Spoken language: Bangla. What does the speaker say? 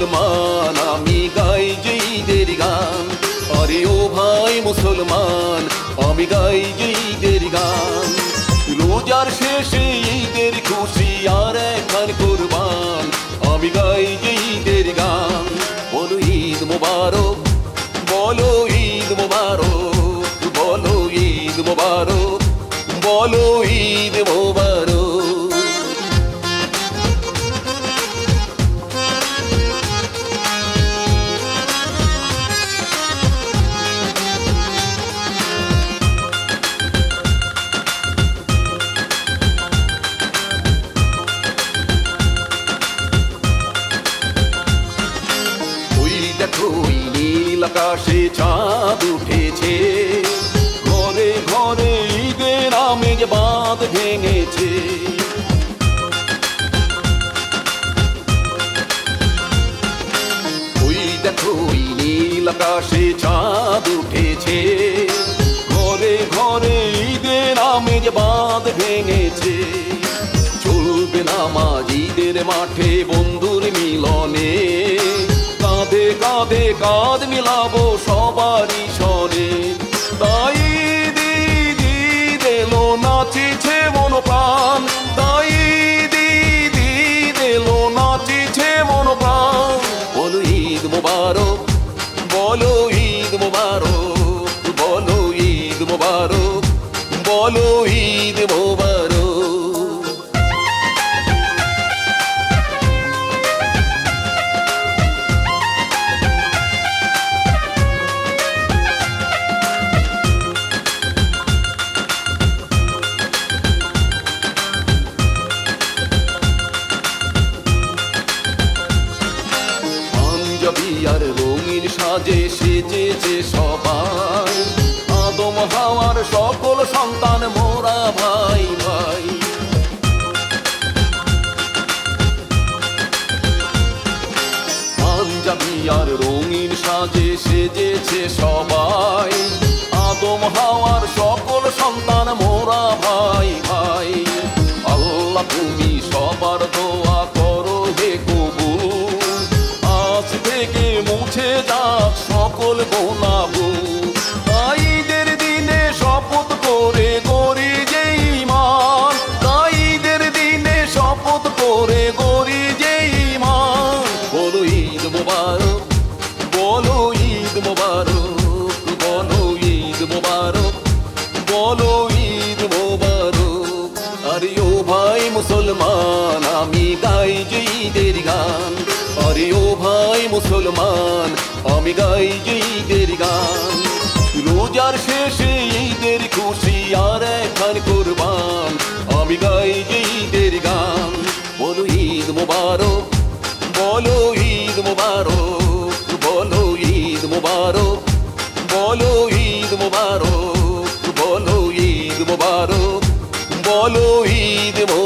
মুসলমান আমি গাই যে ঈদের গান। আরে ও ভাই মুসলমান আমি গাই যে ঈদের গান। রোজার শেষে ঈদের খুশি আর একখান কুরবান আমি গাই যে ঈদের গান। বলো ঈদ মুবারক, বলো ঈদ মুবারক, বলো ঈদ মুবারক, বলো ঈদ মুবারক। ওই নীল আকাশে চাঁদ উঠেছে, ঘরে ঘরে ঈদের আমেজ বাঁধ ভেঙেছে। ওই দেখো ওই নীল আকাশে চাঁদ উঠেছে, ঘরে ঘরে ঈদের আমেজ বাঁধ ভেঙেছে। চলবে নামাজ ঈদের মাঠে বন্ধুর মিলনে, কাঁধে কাঁধে কাঁধ মিলাবো সবারই সনে। তাই ঈদ এলো নাচিছে মন প্রাণ, তাই ঈদ এলো নাচিছে মন প্রাণ। বলো ঈদ মুবারক, বলো ঈদ মুবারক, বলো ঈদ মুবারক, বলো ঈদ মুবারক। আর রঙিন সাজে সেজেছে সবাই, আদম হাওয়ার সকল সন্তান মোরা ভাই ভাই। পাঞ্জাবি আর রঙিন সাজে সেজেছে সবাই, আদম হাওয়ার সকল সন্তান মোরা ভাই ভাই। আল্লাহ তুমি সবার দোয়া করো হে কবুল, আজ থেকে মুছে যাক সকল গুনাহ। ঈদের দিনে শপথ করে গড়ি যে ঈমান, ঈদের দিনে শপথ করে গড়ি যে ঈমান। বলো ঈদ মুবারক, বলো ঈদ মুবারক, বলো ঈদ মুবারক, বলো ঈদ মুবারক। আরে ও ভাই মুসলমান আমি গাই যে ঈদের গান। আরে ও ভাই মুসলমান আমি গাই যে ঈদের গান। রোজার শেষে ঈদের খুশি আর একখান কুরবান আমি গাই যে ঈদের গান। বলো ঈদ মুবারক, বলো ঈদ মুবারক, বলো ঈদ মুবারক, বলো ঈদ মুবারক, বলো ঈদ মুবারক, বলো ঈদ মুবারক।